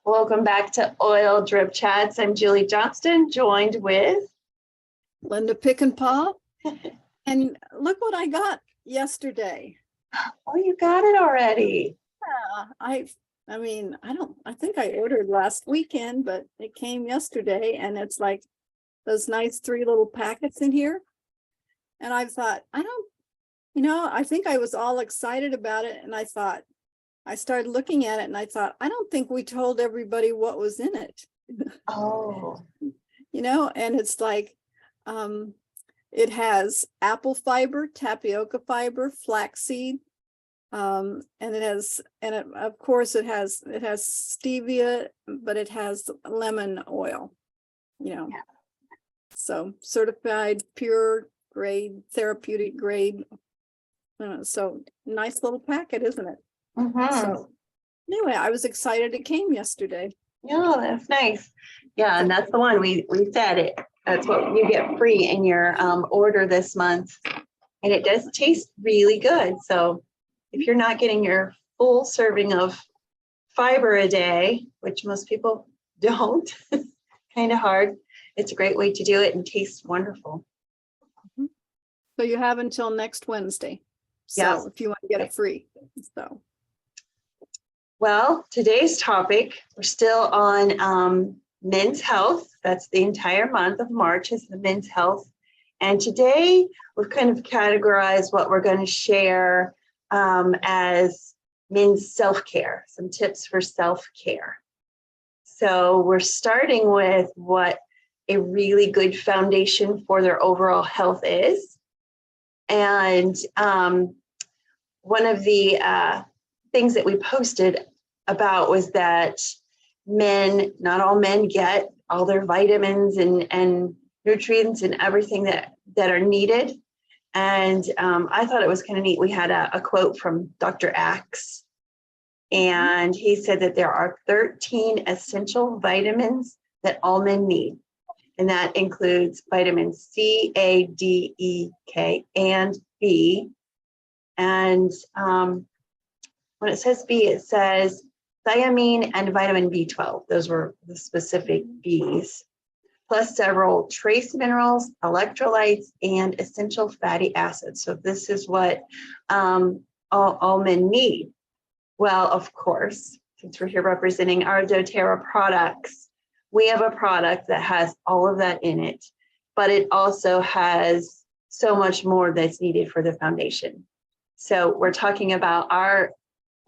Welcome back to Oil Drip Chats. I'm Julie Johnston, joined with Linda Pick and Paw. And look what I got yesterday. Oh, you got it already. Yeah, I think I ordered last weekend, but it came yesterday, and it's like those nice 3 little packets in here. And I thought, I think I was all excited about it, and I started looking at it and I thought, I don't think we told everybody what was in it. Oh. And it's like, it has apple fiber, tapioca fiber, flaxseed, and it has stevia, but it has lemon oil, Yeah. So certified pure grade, therapeutic grade. So nice little packet, isn't it? Mm-hmm. So anyway, I was excited it came yesterday. Yeah, that's nice. Yeah, and that's the one we said it. That's what you get free in your order this month. And it does taste really good. So if you're not getting your full serving of fiber a day, which most people don't, kind of hard, it's a great way to do it and tastes wonderful. So you have until next Wednesday. So yes. If you want to get it free. So. Well, today's topic, we're still on men's health. That's the entire month of March is the men's health. And today we've kind of categorized what we're going to share as men's self-care, some tips for self-care. So we're starting with what a really good foundation for their overall health is. And one of the things that we posted about was that not all men get all their vitamins and nutrients and everything that are needed. And I thought it was kind of neat. We had a quote from Dr. Axe, and he said that there are 13 essential vitamins that all men need. And that includes vitamins C, A, D, E, K, and B. And when it says B, it says thiamine and vitamin B12. Those were the specific Bs, plus several trace minerals, electrolytes, and essential fatty acids. So this is what all men need. Well, of course, since we're here representing our doTERRA products, we have a product that has all of that in it, but it also has so much more that's needed for the foundation. So we're talking about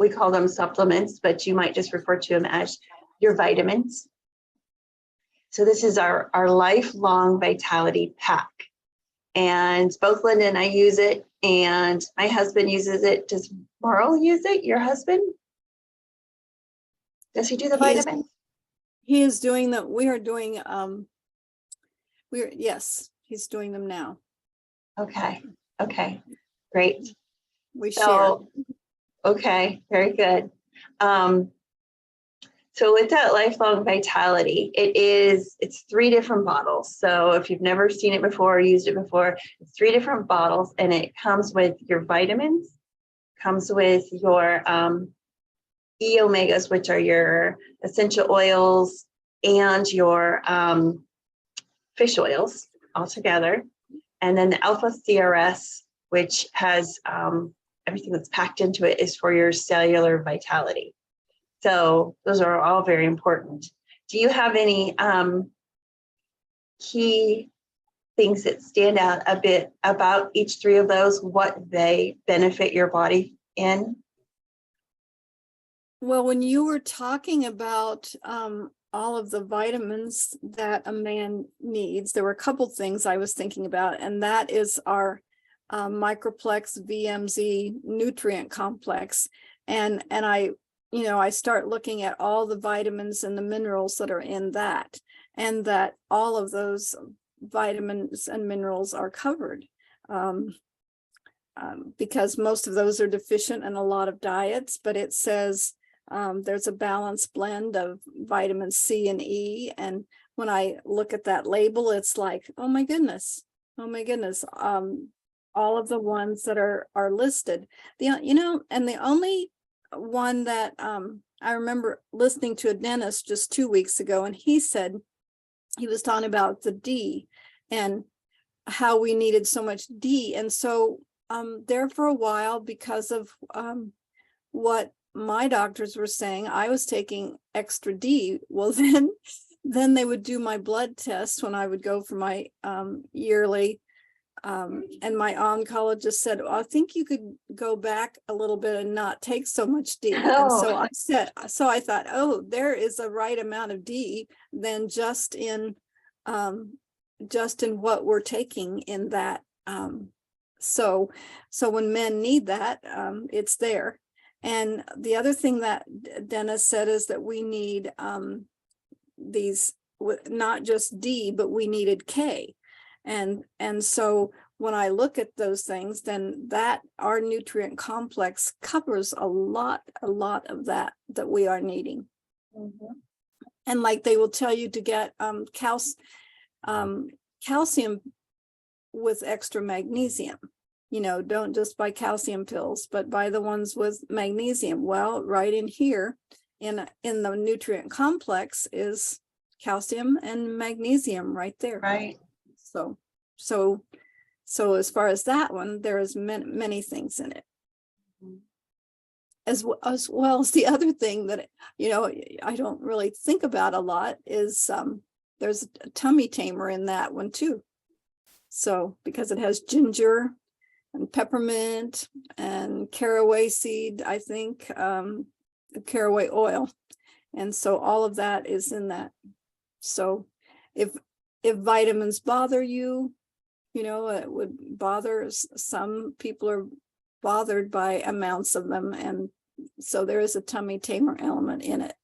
we call them supplements, but you might just refer to them as your vitamins. So this is our lifelong vitality pack. And both Linda and I use it, and my husband uses it. Does Marl use it, your husband? Does he do the vitamins? He is doing them. We are doing, yes, he's doing them now. Okay, great. We share. Okay, very good. So with that lifelong vitality, it's 3 different bottles. So if you've never seen it before or used it before, it's 3 different bottles, and it comes with your vitamins, comes with your E omegas, which are your essential oils, and your fish oils all together. And then the alpha CRS, which has everything that's packed into it, is for your cellular vitality. So those are all very important. Do you have any key things that stand out a bit about each 3 of those, what they benefit your body in? Well, when you were talking about all of the vitamins that a man needs, there were a couple things I was thinking about, and that is our Microplex VMZ nutrient complex. And I start looking at all the vitamins and the minerals that are in that, and that all of those vitamins and minerals are covered. Because most of those are deficient in a lot of diets, but it says there's a balanced blend of vitamin C and E. And when I look at that label, it's like, oh my goodness, all of the ones that are listed. And the only one that I remember listening to a dentist just 2 weeks ago, and he said he was talking about the D and how we needed so much D. And so there for a while, because of what my doctors were saying, I was taking extra D. Well, then they would do my blood test when I would go for my yearly. And my oncologist said, well, I think you could go back a little bit and not take so much D. And so I thought, oh, there is a right amount of D than just in what we're taking in that. So when men need that, it's there. And the other thing that Dennis said is that we need these, not just D, but we needed K. And so when I look at those things, then that our nutrient complex covers a lot of that we are needing. Mm-hmm. And like they will tell you to get calcium with extra magnesium. Don't just buy calcium pills, but buy the ones with magnesium. Well, right in here in the nutrient complex is calcium and magnesium right there. Right. So as far as that one, there is many things in it. As well as the other thing that, I don't really think about a lot is there's a tummy tamer in that one too. So because it has ginger and peppermint and caraway seed, I think, caraway oil. And so all of that is in that. So if vitamins bother you, it would bother some people are bothered by amounts of them. And so there is a tummy tamer element in it.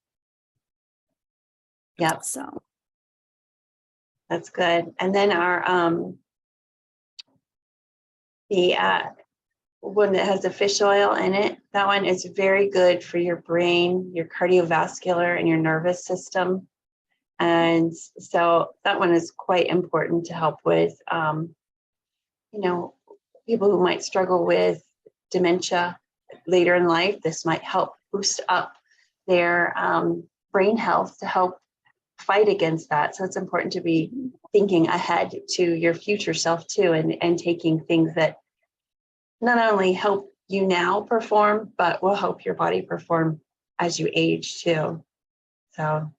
Yeah. So that's good. And then our the one that has the fish oil in it, that one is very good for your brain, your cardiovascular, and your nervous system. And so that one is quite important to help with, people who might struggle with dementia later in life. This might help boost up their brain health to help fight against that. So it's important to be thinking ahead to your future self too, and taking things that not only help you now perform, but will help your body perform as you age too. So.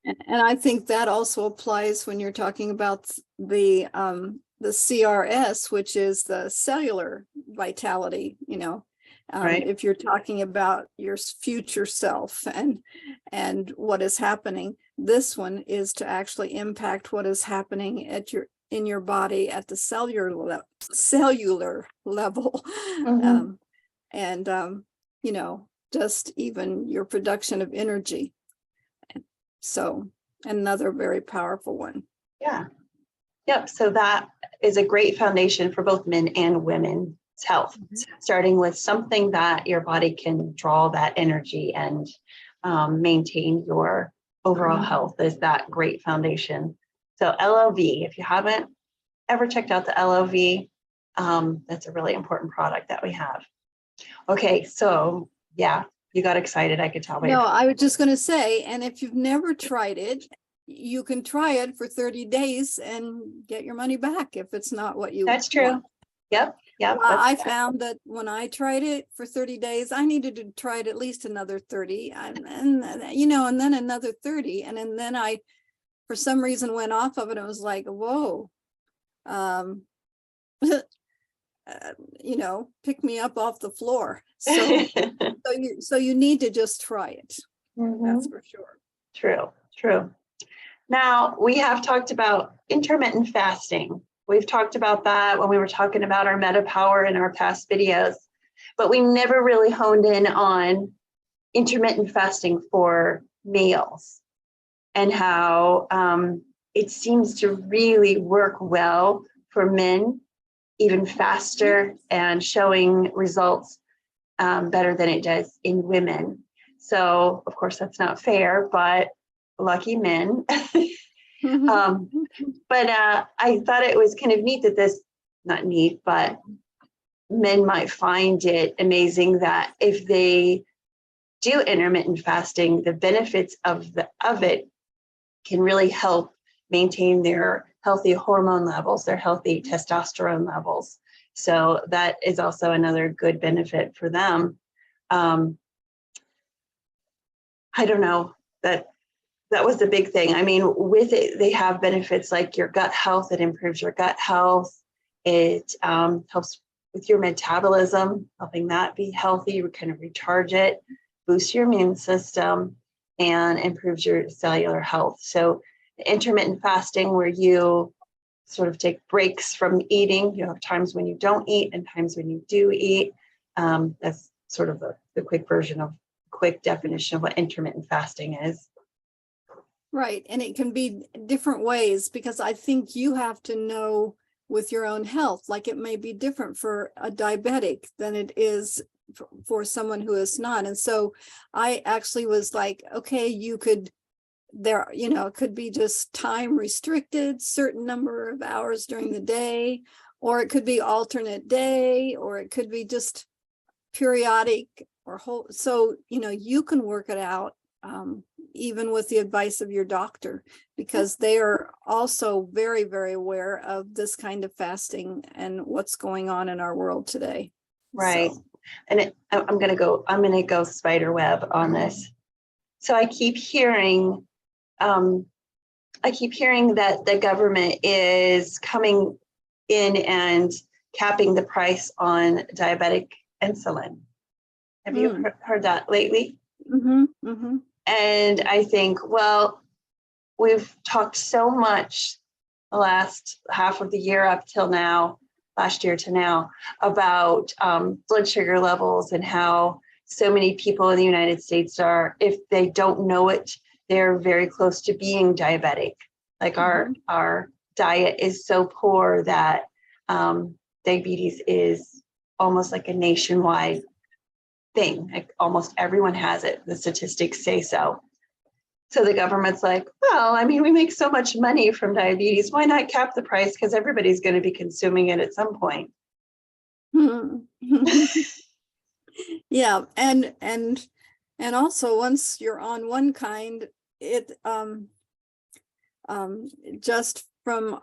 And I think that also applies when you're talking about the CRS, which is the cellular vitality, Right. If you're talking about your future self and what is happening, this one is to actually impact what is happening in your body at the cellular level. Mm-hmm. Just even your production of energy. So another very powerful one. Yeah. Yep. So that is a great foundation for both men and women's health, starting with something that your body can draw that energy and maintain your overall health is that great foundation. So LOV, if you haven't ever checked out the LOV, that's a really important product that we have. Okay. So yeah, you got excited. I could tell. No, I was just going to say, and if you've never tried it, you can try it for 30 days and get your money back if it's not what you That's true. want. Yep. Well, I found that when I tried it for 30 days, I needed to try it at least another 30 and then another 30. And then I, for some reason, went off of it. And it was like, whoa, pick me up off the floor. So you need to just try it. Mm-hmm. That's for sure. True. Now we have talked about intermittent fasting. We've talked about that when we were talking about our MetaPower in our past videos, but we never really honed in on intermittent fasting for males and how it seems to really work well for men, even faster and showing results better than it does in women. So of course that's not fair, but lucky men. But I thought it was kind of neat that not neat, but men might find it amazing that if they do intermittent fasting, the benefits of it can really help maintain their healthy hormone levels, their healthy testosterone levels. So that is also another good benefit for them. I don't know, that was the big thing. I mean, with it, they have benefits like your gut health. It improves your gut health. It helps with your metabolism, helping that be healthy, kind of recharge it, boost your immune system, and improves your cellular health. So intermittent fasting, where you sort of take breaks from eating, you have times when you don't eat and times when you do eat. That's sort of the quick definition of what intermittent fasting is. Right. And it can be different ways, because I think you have to know with your own health, like it may be different for a diabetic than it is for someone who is not. And so I actually was like, okay, it could be just time restricted, certain number of hours during the day, or it could be alternate day, or it could be just periodic or whole. So, you can work it out, even with the advice of your doctor, because they are also very, very aware of this kind of fasting and what's going on in our world today. Right. So. And I'm going to go spider web on this. So I keep hearing that the government is coming in and capping the price on diabetic insulin. Have you heard that lately? Mm-hmm, mm-hmm. And I think, well, we've talked so much the last half of the year up till now, last year to now, about blood sugar levels and how so many people in the United States are, if they don't know it, they're very close to being diabetic. Like our diet is so poor that diabetes is almost like a nationwide thing. Like almost everyone has it. The statistics say so. So the government's like, well, I mean, we make so much money from diabetes. Why not cap the price? Because everybody's going to be consuming it at some point. Yeah, and also once you're on one kind, it just from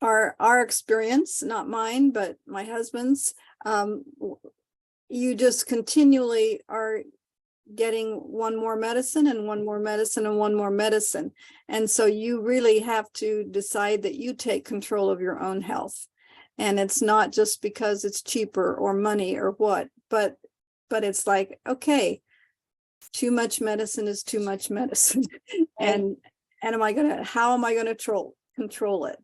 our experience, not mine, but my husband's, you just continually are getting one more medicine and one more medicine and one more medicine. And so you really have to decide that you take control of your own health. And it's not just because it's cheaper or money or what, but it's like, okay, too much medicine is too much medicine. and how am I going to control it?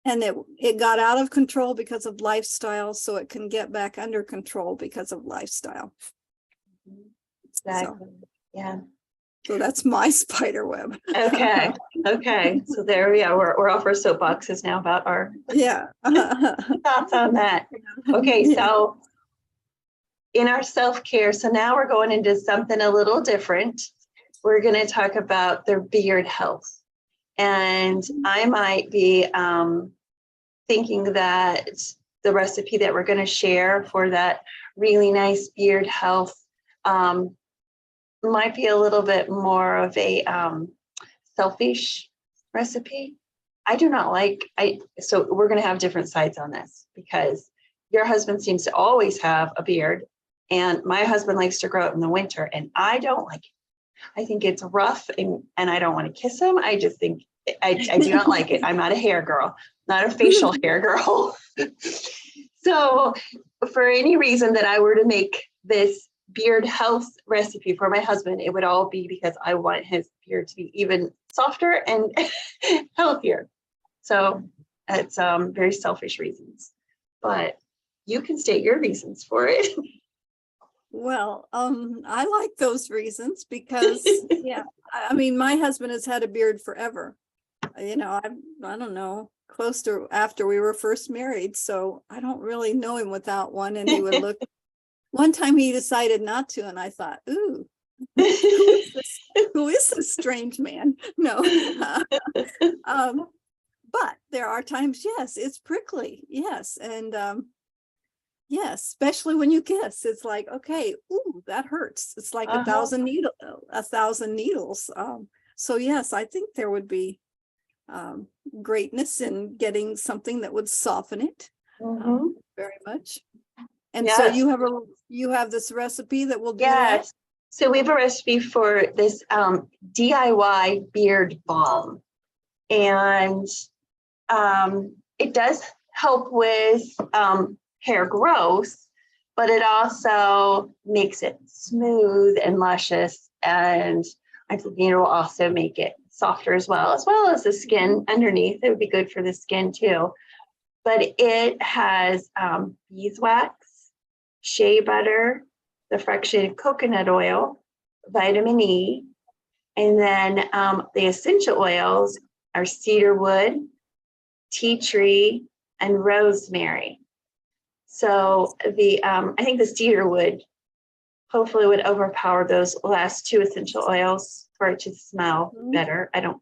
And it got out of control because of lifestyle, so it can get back under control because of lifestyle. Exactly. Yeah. So that's my spider web. Okay. So there we are. We're off our soapboxes now about our thoughts on that. Okay. So in our self-care, so now we're going into something a little different. We're going to talk about their beard health. And I might be thinking that the recipe that we're going to share for that really nice beard health might be a little bit more of a selfish recipe. I do not so we're going to have different sides on this, because your husband seems to always have a beard and my husband likes to grow it in the winter, and I don't like it. I think it's rough and I don't want to kiss him. I just think I do not like it. I'm not a hair girl, not a facial hair girl. So for any reason that I were to make this beard health recipe for my husband, it would all be because I want his beard to be even softer and healthier. So it's very selfish reasons, but you can state your reasons for it. Well, I like those reasons because, yeah, I mean, my husband has had a beard forever. I don't know, close to after we were first married. So I don't really know him without one. And he would look, one time he decided not to. And I thought, ooh, who is this strange man? No. But there are times, yes, it's prickly. Yes. And Yes, especially when you kiss, it's like, okay, ooh, that hurts. It's like a Uh-huh. thousand needles. So yes, I think there would be um, greatness in getting something that would soften it Mhm. very much. And so Yes. you have this recipe that will do that. Yes. So we have a recipe for this DIY beard balm. And it does help with hair growth, but it also makes it smooth and luscious. And I think it will also make it softer as well as the skin underneath. It would be good for the skin too. But it has beeswax, shea butter, the fractionated coconut oil, vitamin E, and then the essential oils are cedar wood, tea tree, and rosemary. So I think the cedar wood hopefully would overpower those last two essential oils for it to smell better. I don't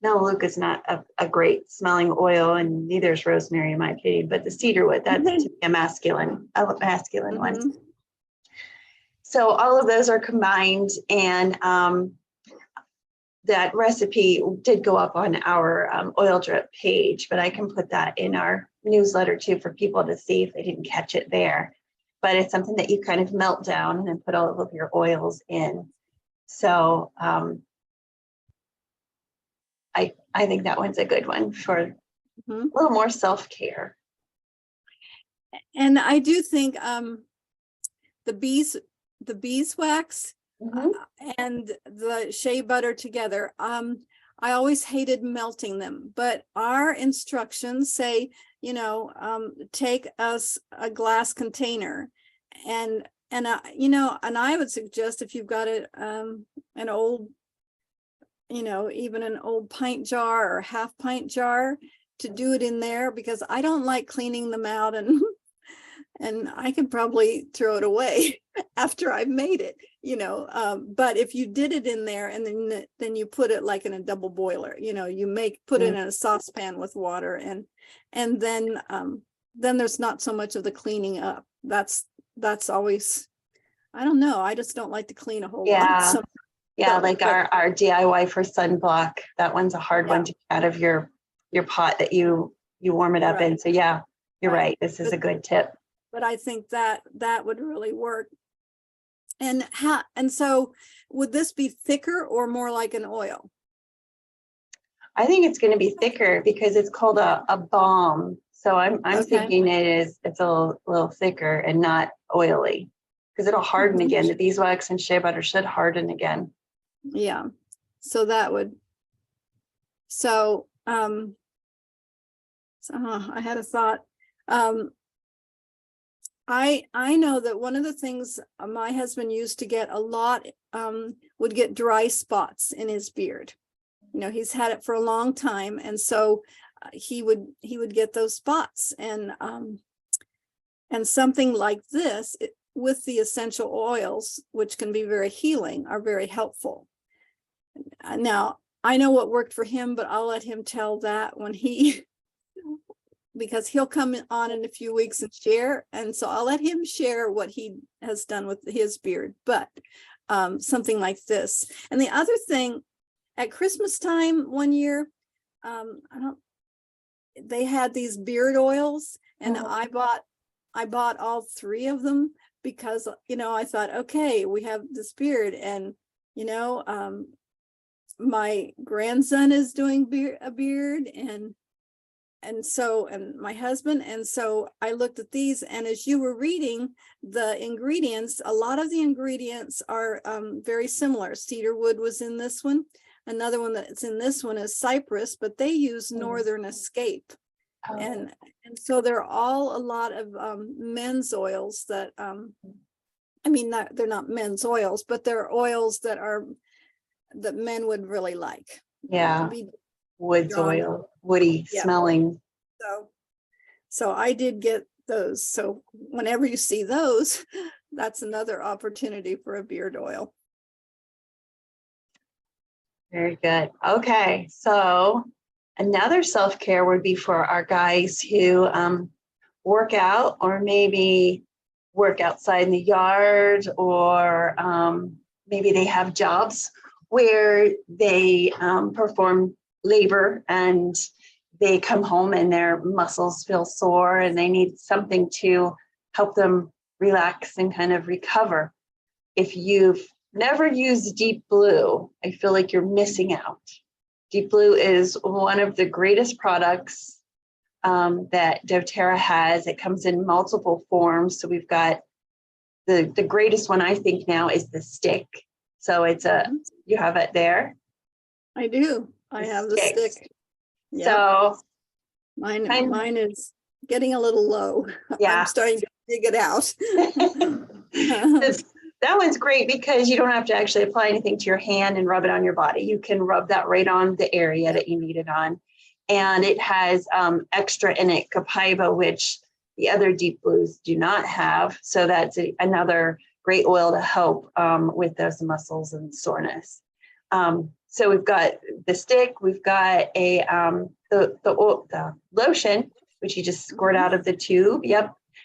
Melaleuca is not a great smelling oil, and neither is rosemary in my opinion, but the cedar wood, that's to be a masculine one. So all of those are combined, and that recipe did go up on our oil drip page, but I can put that in our newsletter too for people to see if they didn't catch it there. But it's something that you kind of melt down and then put all of your oils in. So I think that one's a good one for a little more self-care. And I do think the beeswax and the shea butter together. I always hated melting them, but our instructions say, take us a glass container, and I would suggest if you've got an old, even an old pint jar or half pint jar, to do it in there, because I don't like cleaning them out and I can probably throw it away after I've made it, but if you did it in there and then you put it like in a double boiler, you put it in a saucepan with water, and then there's not so much of the cleaning up. That's always, I don't know. I just don't like to clean a whole lot. So, like our DIY for sunblock, that one's a hard one to get out of your pot that you warm it up in. So yeah, you're right. This is a good tip. But I think that would really work. And so would this be thicker or more like an oil? I think it's going to be thicker because it's called a balm. So I'm thinking it's a little thicker and not oily, because it'll harden again. The beeswax and shea butter should harden again. Yeah. So that would, I had a thought. I know that one of the things my husband used to get a lot would get dry spots in his beard. He's had it for a long time, and so he would get those spots, and something like this with the essential oils, which can be very healing, are very helpful. Now, I know what worked for him, but I'll let him tell that when because he'll come on in a few weeks and share. And so I'll let him share what he has done with his beard, but something like this. And the other thing, at Christmas time one year, they had these beard oils, and I bought all three of them because, I thought, okay, we have this beard, and, my grandson is doing a beard, and my husband. And so I looked at these, and as you were reading the ingredients, a lot of the ingredients are very similar. Cedar wood was in this one. Another one that's in this one is cypress, but they use Northern Escape. And so they're all a lot of men's oils that, they're not men's oils, but they're oils that men would really like. Yeah. Woods oil, woody smelling. So I did get those. So whenever you see those, that's another opportunity for a beard oil. Very good. Okay, so another self-care would be for our guys who work out, or maybe work outside in the yard, or maybe they have jobs where they perform labor and they come home and their muscles feel sore and they need something to help them relax and kind of recover. If you've never used Deep Blue, I feel like you're missing out. Deep Blue is one of the greatest products that doTERRA has. It comes in multiple forms. So we've got the greatest one, I think, now is the stick. So it's you have it there. I do. I have the stick. Yep. So mine is getting a little low. Yeah. I'm starting to dig it out. That one's great because you don't have to actually apply anything to your hand and rub it on your body. You can rub that right on the area that you need it on. And it has extra in it, copaiba, which the other Deep Blues do not have. So that's another great oil to help with those muscles and soreness. So we've got the stick, we've got the lotion, which you just squirt out of the tube,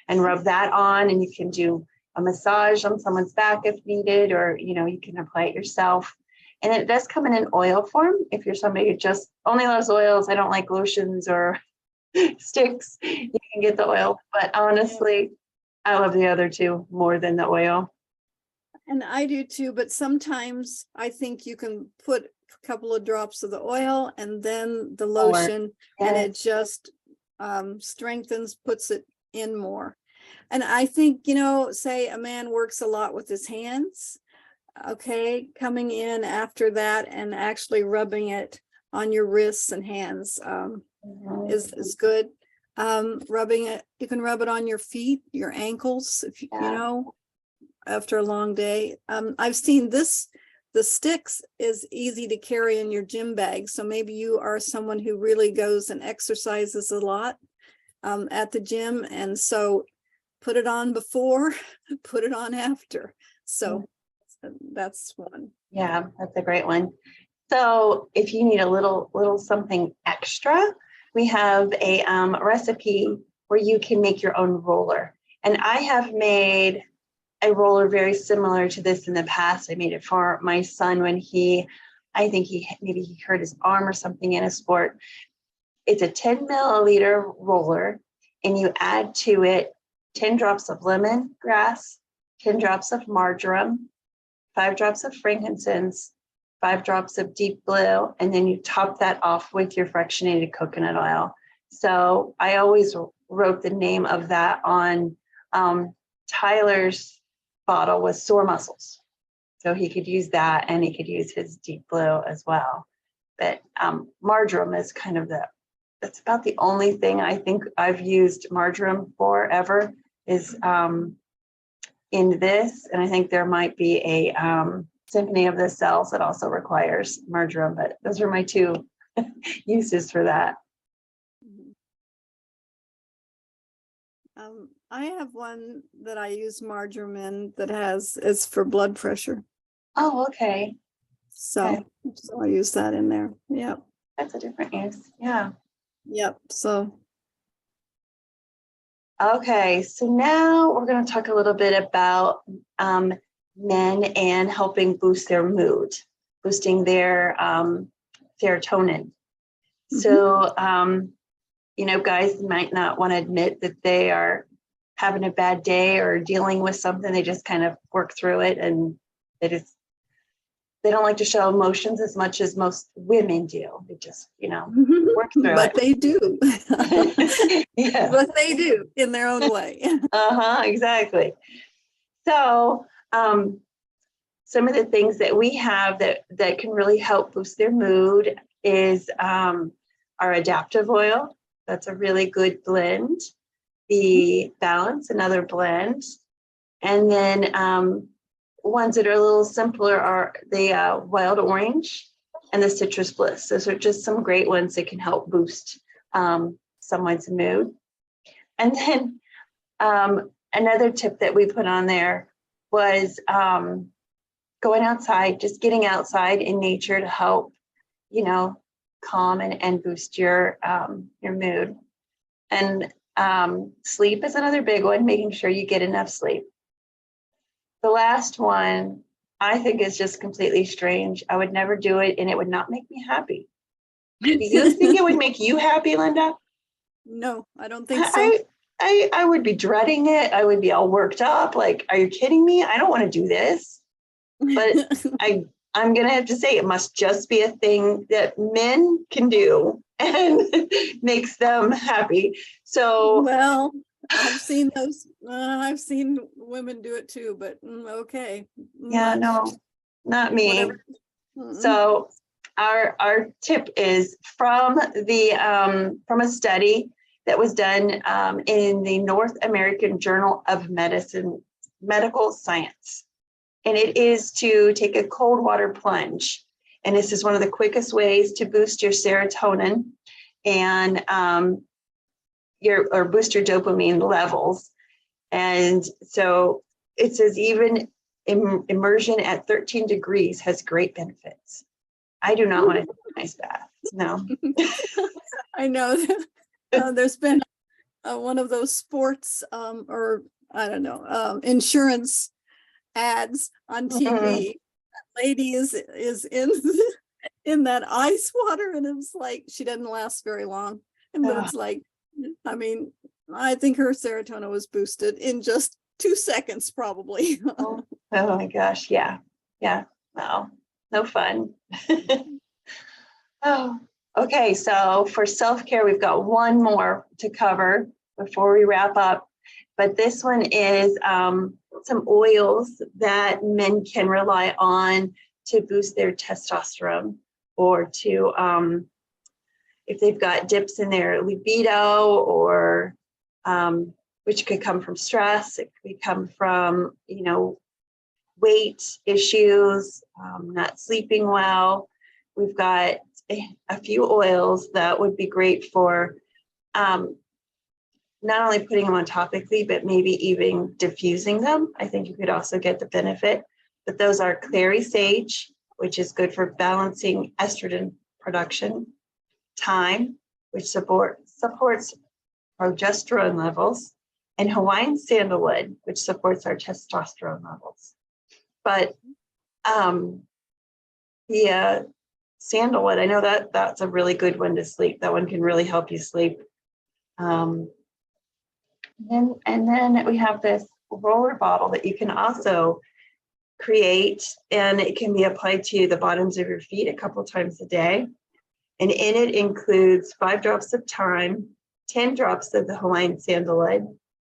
and rub that on, and you can do a massage on someone's back if needed, or you can apply it yourself. And it does come in an oil form. If you're somebody who just only loves oils, I don't like lotions or sticks, you can get the oil. But honestly, I love the other two more than the oil. And I do too, but sometimes I think you can put a couple of drops of the oil and then the lotion, and it just strengthens, puts it in more. And I think, say a man works a lot with his hands, okay, coming in after that and actually rubbing it on your wrists and hands is good. Rubbing it, you can rub it on your feet, your ankles, if you know, after a long day. I've seen the sticks is easy to carry in your gym bag. So maybe you are someone who really goes and exercises a lot at the gym. And so put it on before, put it on after. So that's one. Yeah, that's a great one. So if you need a little something extra, we have a recipe where you can make your own roller. And I have made a roller very similar to this in the past. I made it for my son when I think maybe he hurt his arm or something in a sport. It's a 10 milliliter roller, and you add to it 10 drops of lemongrass, 10 drops of marjoram, 5 drops of frankincense, 5 drops of Deep Blue, and then you top that off with your fractionated coconut oil. So I always wrote the name of that on Tyler's bottle with sore muscles. So he could use that, and he could use his Deep Blue as well. But marjoram is kind of that's about the only thing I think I've used marjoram for ever is in this. And I think there might be a Symphony of the Cells that also requires marjoram, but those are my 2 uses for that. I have one that I use marjoram in that it's for blood pressure. Oh, okay. So I use that in there. Yep. That's a different use. Yeah. Yep. So. Okay. So now we're going to talk a little bit about men and helping boost their mood, boosting their serotonin. So, guys might not want to admit that they are having a bad day or dealing with something. They just kind of work through it, and they don't like to show emotions as much as most women do. They just, work through but it. They do. Yeah. But they do in their own way. Exactly. So some of the things that we have that can really help boost their mood is our adaptive oil. That's a really good blend. The Balance, another blend. And then ones that are a little simpler are the Wild Orange and the Citrus Bliss. Those are just some great ones that can help boost someone's mood. And then another tip that we put on there was going outside, just getting outside in nature to help, calm and boost your mood. And Sleep is another big one, making sure you get enough sleep. The last one I think is just completely strange. I would never do it and it would not make me happy. Do you think it would make you happy, Linda? No, I don't think so. I would be dreading it. I would be all worked up. Like, are you kidding me? I don't want to do this. But I'm going to have to say it must just be a thing that men can do and makes them happy. So, well, I've seen those. I've seen women do it too, but okay. yeah, no, not me. Whatever. So our tip is from a study that was done in the North American Journal of Medical Science. And it is to take a cold water plunge. And this is one of the quickest ways to boost your serotonin and boost your dopamine levels. And so it says even immersion at 13 degrees has great benefits. I do not want to take a nice bath. No. I know. There's been one of those sports or I don't know, insurance ads on TV. Lady is in in that ice water, and it's like she doesn't last very long. But it's like, I mean, I think her serotonin was boosted in just 2 seconds, probably. Oh my gosh, yeah. No fun. Oh, okay. So for self-care, we've got one more to cover before we wrap up. But this one is some oils that men can rely on to boost their testosterone, or to if they've got dips in their libido, or which could come from stress. It could come from, weight issues, not sleeping well. We've got a few oils that would be great for not only putting them on topically, but maybe even diffusing them. I think you could also get the benefit. But those are clary sage, which is good for balancing estrogen production, thyme, which supports progesterone levels, and Hawaiian sandalwood, which supports our testosterone levels. But the sandalwood, I know that's a really good one to sleep. That one can really help you sleep. And then we have this roller bottle that you can also create, and it can be applied to the bottoms of your feet a couple times a day. And in it includes 5 drops of thyme, 10 drops of the Hawaiian sandalwood,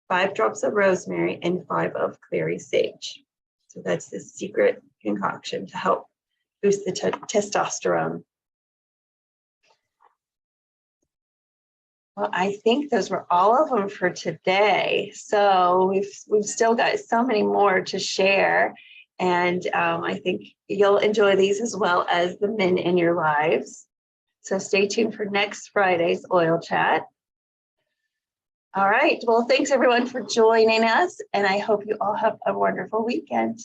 5 drops of rosemary, and 5 of clary sage. So that's the secret concoction to help boost the testosterone. Well, I think those were all of them for today. So we've still got so many more to share. And I think you'll enjoy these as well as the men in your lives. So stay tuned for next Friday's Oil Chat. All right. Well, thanks everyone for joining us. And I hope you all have a wonderful weekend.